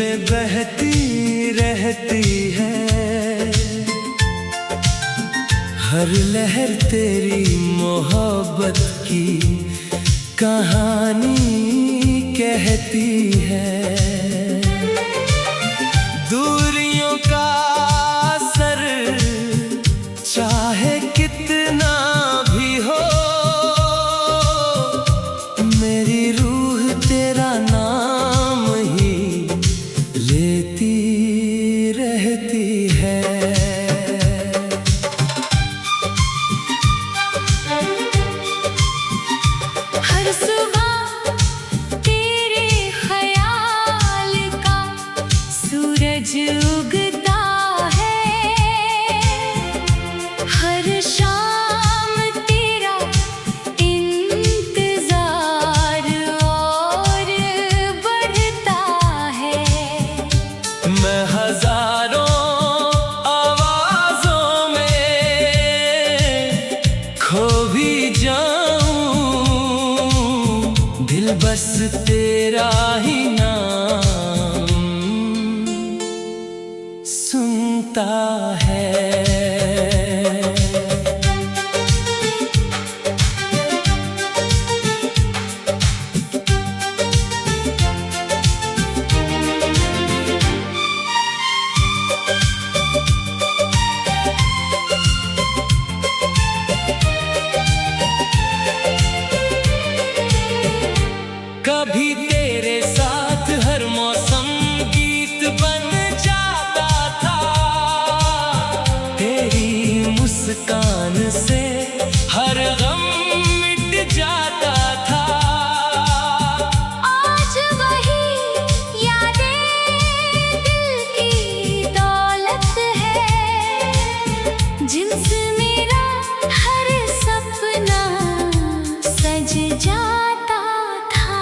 में बहती रहती है, हर लहर तेरी मोहब्बत की कहानी कहती है। दूरियों का असर चाहे कितना भी हो, मेरी रूह तेरा नाम ही लेती रहती है। हर सुबह तेरे ख्याल का सूरज उगता है, हर शाम तेरा इंतजार और बढ़ता है। मैं हजारों आवाजों में खो भी जाऊं, दिल बस तेरा ही नाम सुनता है। कभी तेरे साथ हर मौसम गीत बन जाता था, तेरी मुस्कान से हर गम मिट जाता था। आज वही यादें दिल की दौलत है, जिनसे मेरा हर सपना सज जाता था।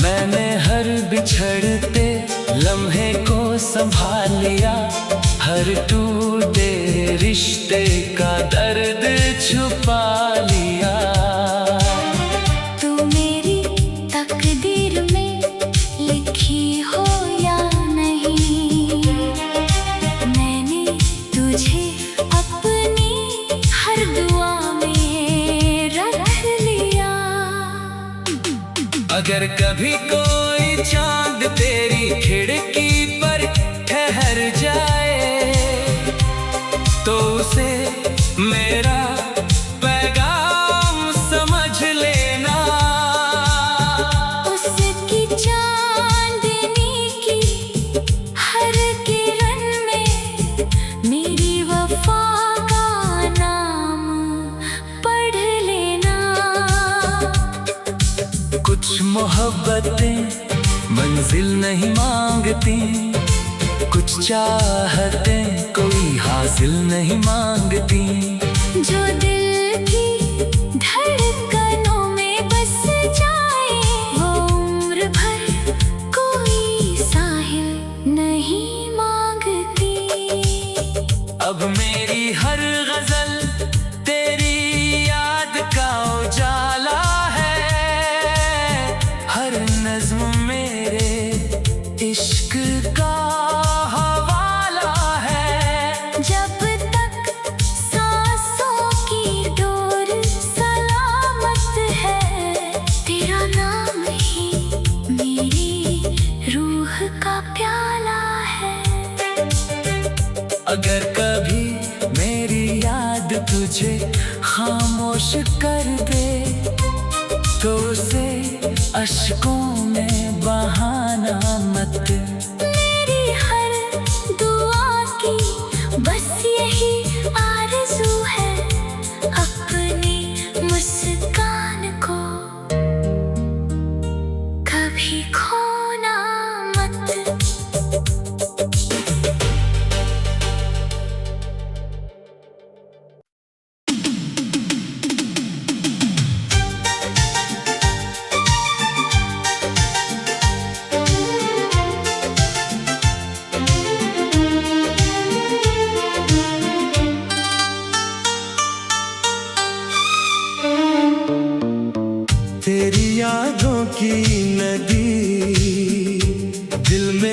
मैंने हर बिछड़ते लम्हे को संभाल लिया, हर टूटे रिश्ते का दर्द छुपा लिया। तू मेरी तकदीर में लिखी हो या नहीं, मैंने तुझे अपनी हर दुआ में रख लिया। अगर कभी कोई चांद तेरी खिड़की पर ठहर जाए, तो उसे मेरा पैगाम समझ लेना। उसकी चांदनी की हर किरण में मेरी वफा का नाम पढ़ लेना। कुछ मोहब्बतें मंजिल नहीं मांगती, कुछ चाहतें कोई हासिल नहीं मांगती। जो दिल की धड़कनों में बस जाए, वो उम्र भर कोई साहिल नहीं मांगती। अब मेरी हर गजल तेरी याद का उजाला है, हर नज्म मेरे इश्क का हवाला है। जब तक सांसों की डोर सलामत है, तेरा नाम ही मेरी रूह का प्याला है। अगर कभी मेरी याद तुझे खामोश कर दे, तो उसे अश्कों में बहाना मत। मेरी हर दुआ की बस यही आरज़ू है, अपनी मुस्कान को कभी खोना मत।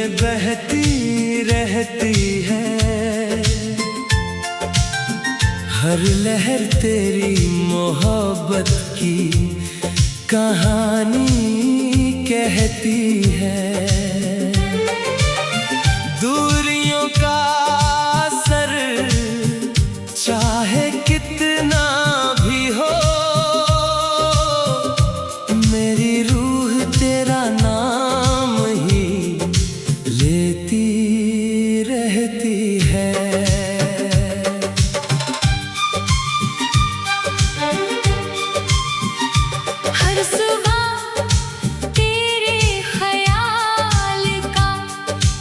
में बहती रहती है। हर लहर तेरी मोहब्बत की कहानी कहती है। दूरियों का असर चाहे कितना भी हो, मेरी रूह तेरा नाम ही लेती रहती है। हर सुबह तेरे ख्याल का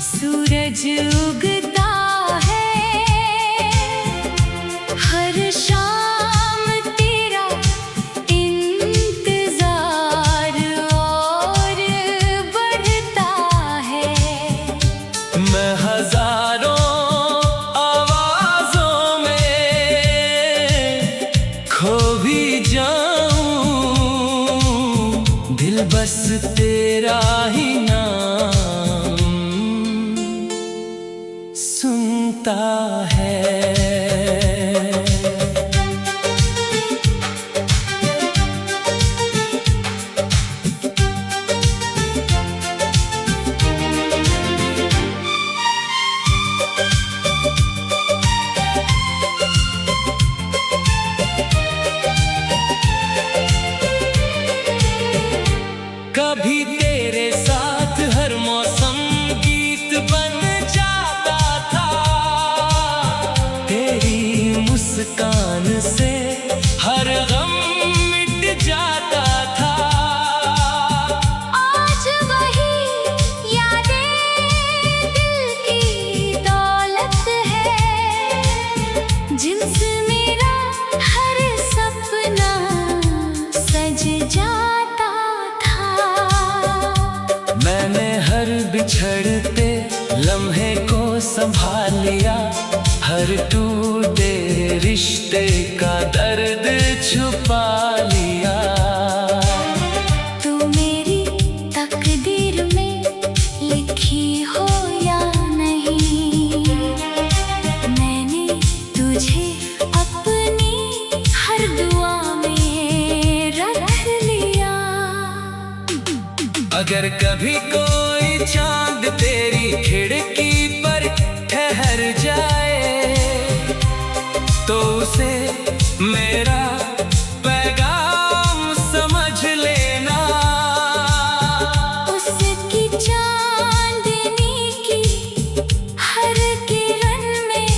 सूरज उगता है। हर शाम तेरा इंतजार और बढ़ता है। मैं हजारों आवाजों में खो भी जाऊं, दिल बस तेरा ही नाम सुनता है। कभी तेरे साथ हर मौसम गीत बन जाता था। तेरी मुस्कान से हर गम मिट जाता था। आज वही यादें दिल की दौलत है, जिनसे मेरा हर सपना सज जाता था। मैंने हर बिछड़ते लम्हे को संभाल लिया, हर टूटे रिश्ते का दर्द छुपा लिया। तू मेरी तकदीर में लिखी हो या नहीं, मैंने तुझे अपनी हर दुआ में रख लिया। अगर कभी कोई चांद तेरी खिड़की पर ठहर जाए, तो उसे मेरा पैगाम समझ लेना। उसकी चांदनी की हर किरण में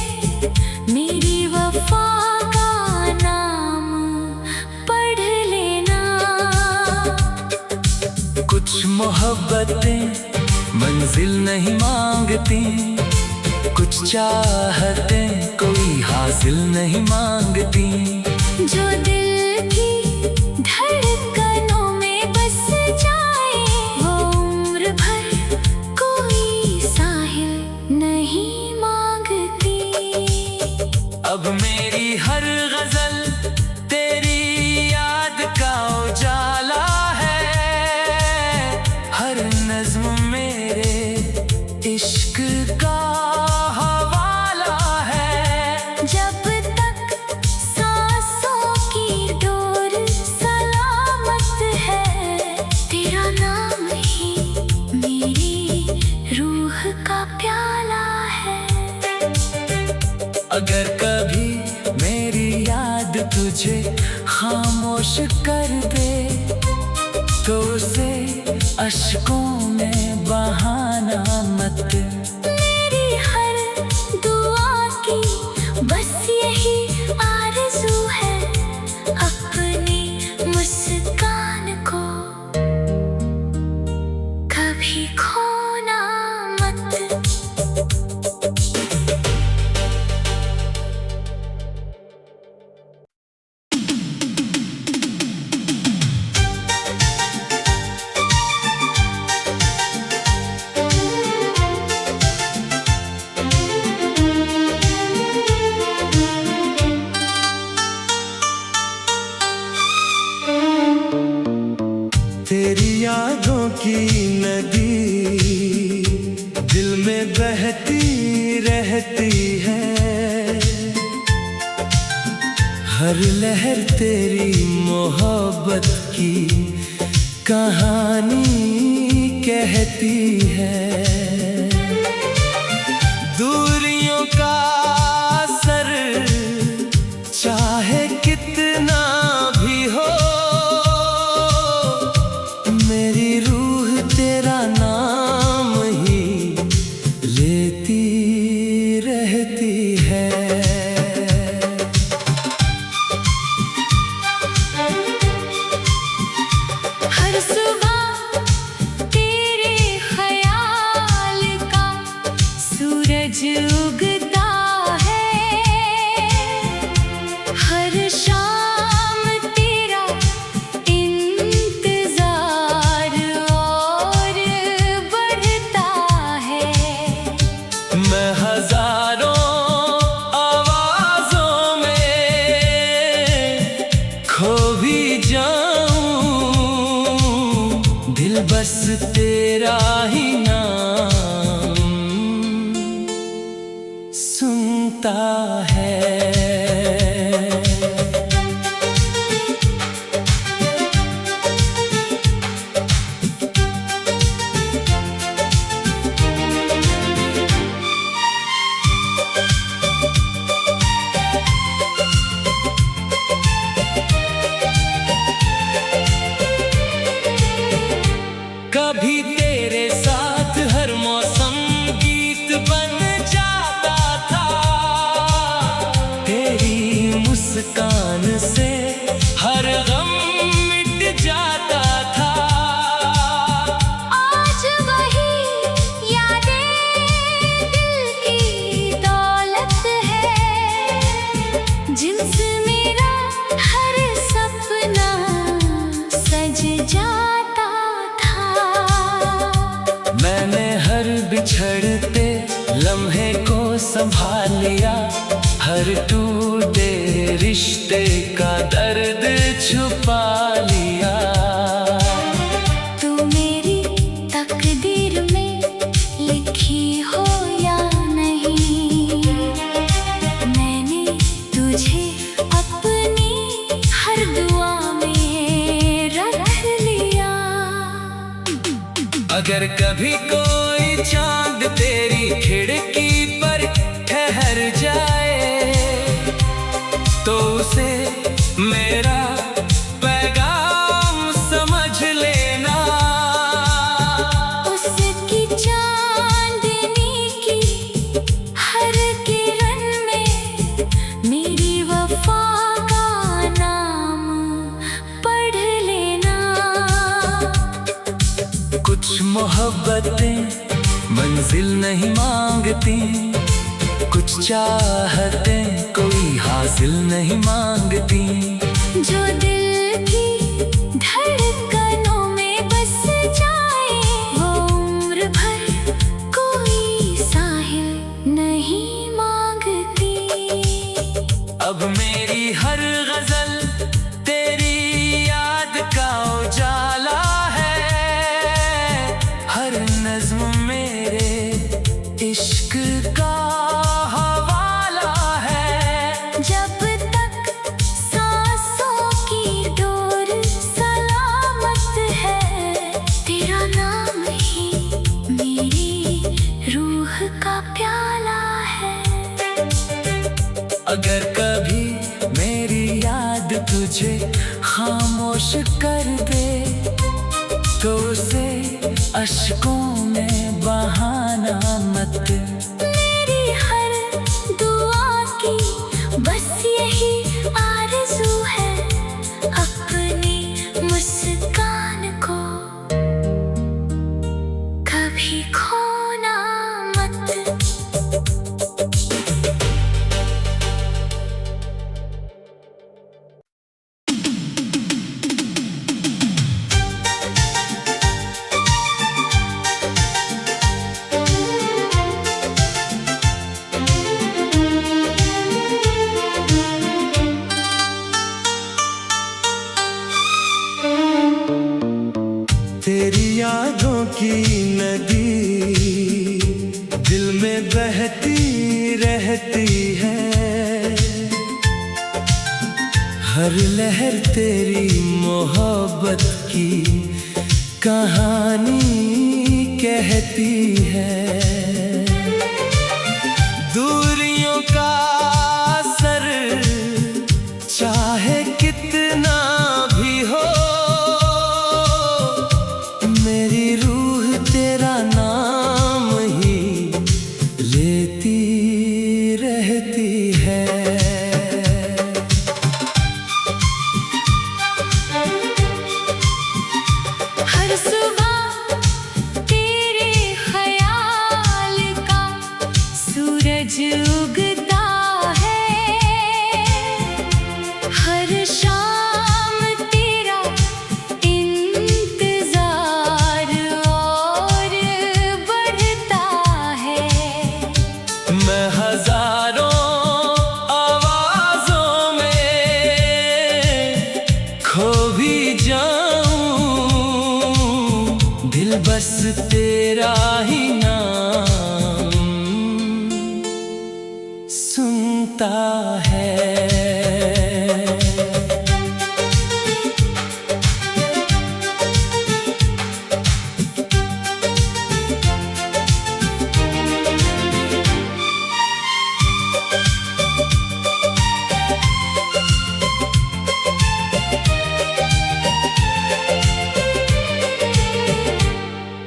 मेरी वफा का नाम पढ़ लेना। कुछ मोहब्बतें मंजिल नहीं मांगती, कुछ चाहतें कोई हासिल नहीं मांगती। जो दिल की धड़कनों में बस जाए, वो उम्र भर कोई साहिल नहीं मांगती। अब मेरी हर गजल तेरी याद का उजाला है, हर नज्म मेरे इश्क का हवाला है। जब तक सांसों की डोर सलामत है, तेरा नाम ही मेरी रूह का प्याला है। अगर कभी मेरी याद तुझे खामोश कर दे, तो उसे अश्कों में बहाना मत। मेरी हर दुआ की बस यही आरज़ू है, अपनी मुस्कान को कभी खोना मत। तेरी यादों की नदी दिल में बहती रहती है। हर लहर तेरी मोहब्बत की कहानी कहती है। दूरियों का असर चाहे कितना भी हो, मेरी रूह तेरा नाम ही लेती रहती है। हर सुबह तेरे ख्याल का सूरज उगता है। हर शाम तेरा इंतजार और बढ़ता है। मैं हजारों आवाजों में खो भी जाऊं, दिल बस तेरा ही नाम सुनता है। कभी तेरे साथ हर मौसम गीत बन जाता था। तेरी मुस्कान से हर गम मिट जाता था। आज वही यादें दिल की दौलत है, जिनसे मेरा हर सपना सज जाता था। मैंने हर बिछड़ते लम्हे को संभाल लिया, हर टूटे रिश्ते का दर्द छुपा लिया। तू मेरी तकदीर में लिखी हो या नहीं, मैंने तुझे अपनी हर दुआ में रख लिया। अगर कभी कोई चांद तेरी खिड़की पर ठहर जाए, तो उसे मेरा पैगाम समझ लेना। उसकी चांदनी की हर किरण में मेरी वफा का नाम पढ़ लेना। कुछ मोहब्बतें मंजिल नहीं मांगती, कुछ चाहतें कोई हासिल नहीं मांगती। जो दिल की धड़कनों में बस जाए, वो उम्र भर कोई साहिल नहीं मांगती। अब मेरी हर गजल तेरी याद का उजाला है। हर नज्म मेरे इश्क का हवाला है। जब तक सांसों की डोर सलामत है, तेरा नाम ही मेरी रूह का प्याला है। अगर कभी मेरी याद तुझे खामोश कर दे, तो उसे अश्कों में बहाना मत। मेरी हर दुआ की बस यही आरज़ू है, अपनी मुस्कान को कभी खोना मत। हर लहर तेरी मोहब्बत की कहानी कहती है। दूरियों का असर चाहे कितना भी हो, मेरी रूह तेरा नाम ही लेती रहती है। हर सुबह तेरे ख्याल का सूरज उगता है, हर शाम तेरा इंतजार और बढ़ता है। मैं हजारों आवाजों में खो भी जाऊं, दिल बस तेरा ही नाम सुनता है।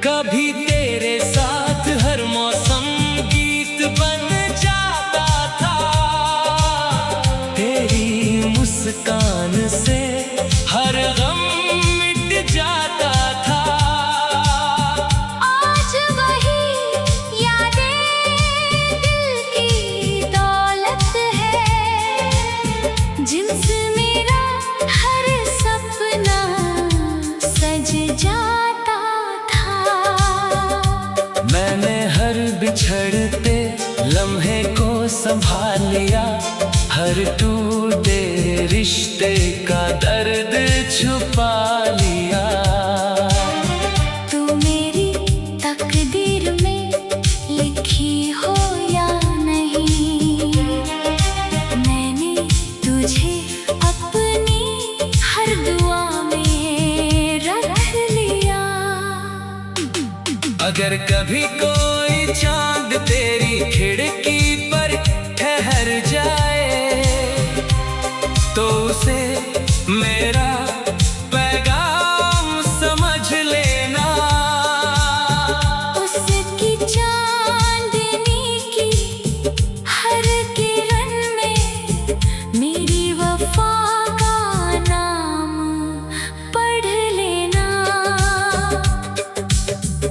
कभी तेरे साथ हर मौसम गीत बन जाता था, तेरी मुस्कान से हर गम मिट जाता था। आज वही यादें दिल की दौलत है, जिनसे मेरा हर सपना सज जाता था। मैंने हर बिछड़ते लम्हे को संभाल लिया, हर टूटे रिश्ते का दर्द छुपा लिया। तू मेरी तकदीर में लिखी हो या नहीं, मैंने तुझे अपनी हर दुआ में रख लिया। अगर कभी कोई चांद तेरी खिड़की पर ठहर जाए, तो उसे मेरा पैगाम समझ लेना। उसकी चांदनी की हर किरण में मेरी वफा का नाम पढ़ लेना।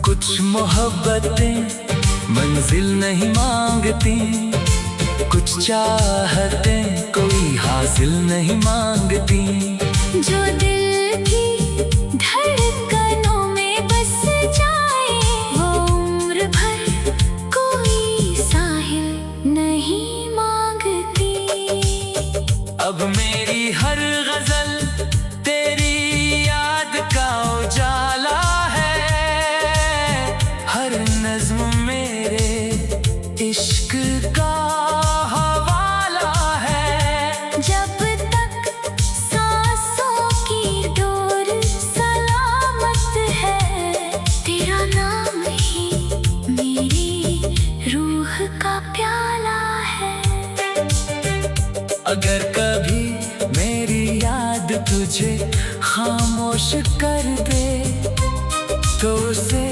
कुछ मोहब्बतें मंजिल नहीं मांगती, कुछ चाहतें कोई हासिल नहीं मांगती। जो दिल की धड़कनों में बस जाए, वो उम्र भर कोई साहिल नहीं मांगती। अब मेरी हर गजल तेरी याद का उजाला है, हर नज्म मेरे इश्क का हवाला है। जब तक सांसों की डोर सलामत है, तेरा नाम ही मेरी रूह का प्याला है। अगर कभी मेरी याद तुझे खामोश कर दे, तो उसे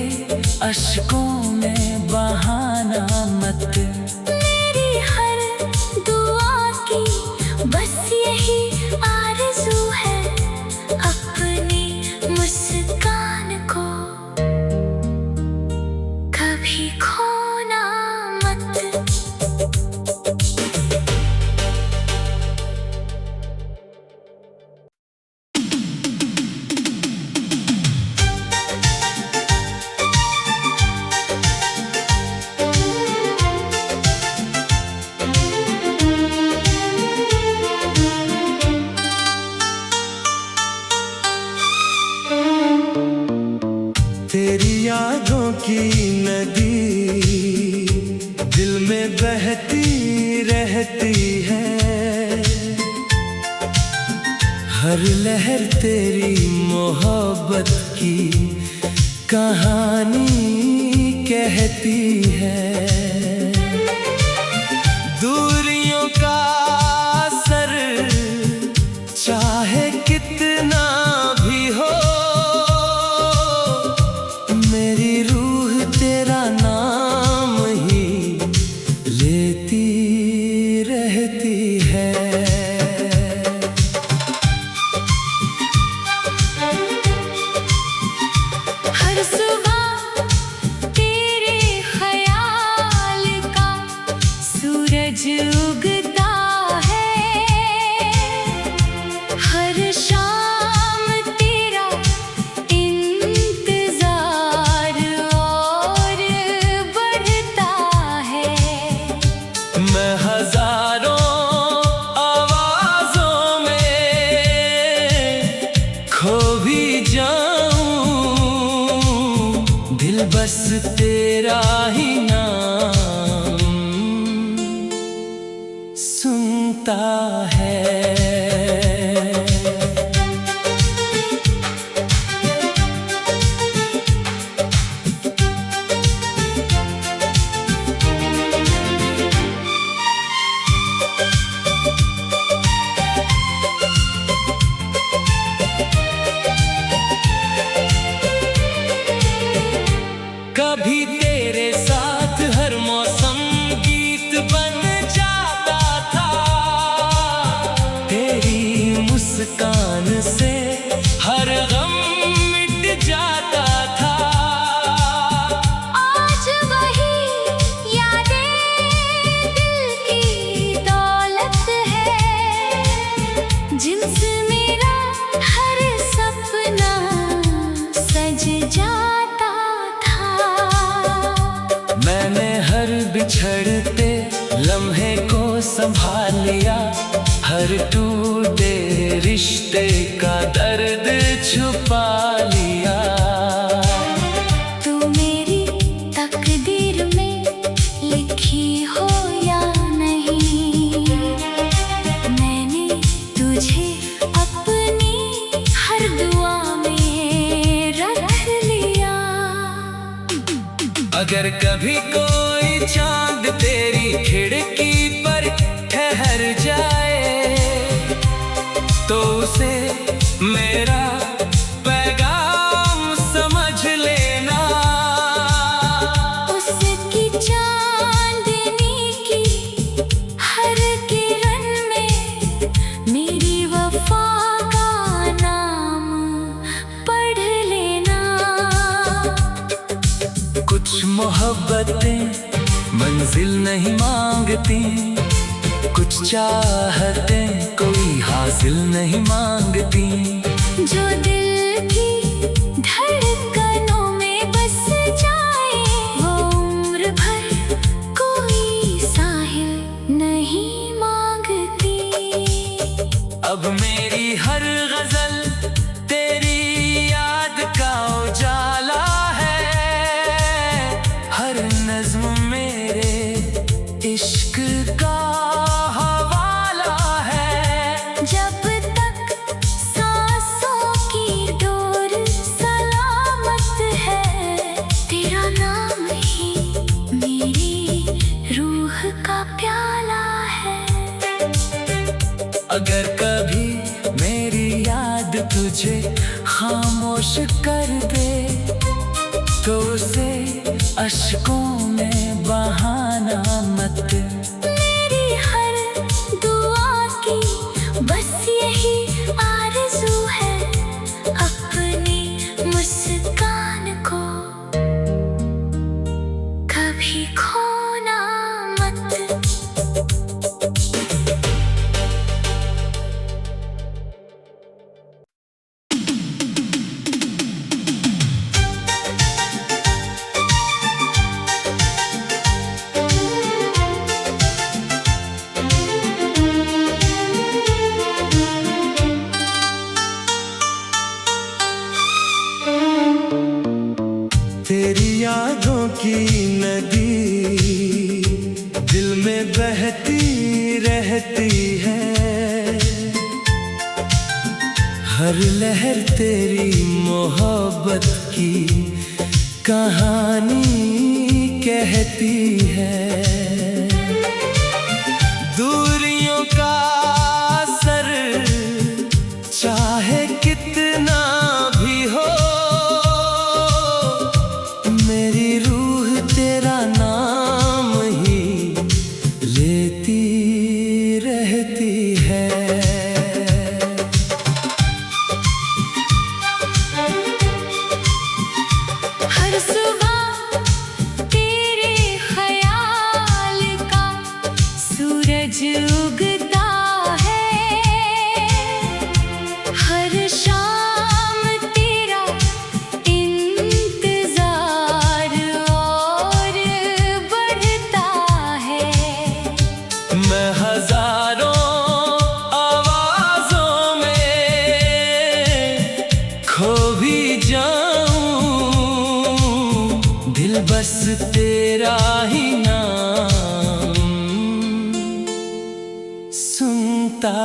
अश्कों में बहाना मत। मेरी हर दुआ की बस यही आरज़ू है, अपनी मुस्कान को कभी खोना मत। हर लहर तेरी मोहब्बत की कहानी कहती है। दूरियों का असर चाहे कितना भी हो, मेरी रूह तेरा नाम ही लेती रहती है। हर सुबह तेरे ख्याल का सूरज उगता है, हर शाम तेरा इंतजार और बढ़ता है। मैं हजारों आवाजों में खो भी जाऊं, दिल बस तेरा ही नाम सुनता है। कभी तेरे साथ हर मौसम गीत बन जाता था, तेरी मुस्कान से हर गम मिट जाता था। आज वही यादें दिल की दौलत है, जिनसे मेरा हर सपना सज जाता था। मैंने हर बिछड़ते लम्हे को संभाल लिया, हर टूटे रिश्ते का दर्द छुपा लिया। तू मेरी तकदीर में लिखी हो या नहीं, मैंने तुझे अपनी हर दुआ में रख लिया। अगर कभी कोई चांद तेरी खिड़की पर ठहर जाए, तो उसे मेरा पैगाम समझ लेना। उसकी चांदनी की हर किरण में मेरी वफा का नाम पढ़ लेना। कुछ मोहब्बतें मंजिल नहीं मांगती, कुछ चाहतें कोई हासिल नहीं मांगती। जो दिल की धड़कनों में बस जाए, वो उम्र भर कोई साहिल नहीं मांगती। अब मेरी हर गजल तेरी याद का उजाला है, हर नज्म मेरे इश्क का हवाला है। जब तक सांसों की डोर सलामत है, तेरा नाम ही मेरी रूह का प्याला है। अगर कभी मेरी याद तुझे खामोश कर दे, तो उसे अश्कों में बहाना मत। मेरी हर दुआ की बस यही आरज़ू है, अपनी मुस्कान को कभी खोना मत। हर लहर तेरी मोहब्बत की कहानी कहती है। दूरियों का असर चाहे कितना भी हो, मेरी रूह तेरा नाम ही लेती रहती है। हर सुबह तेरे ख्याल का सूरज उगता है, हर शाम तेरा इंतजार और बढ़ता है। मैं हजारों आवाजों में खो भी जाऊं, दिल बस तेरा ही नाम सुनता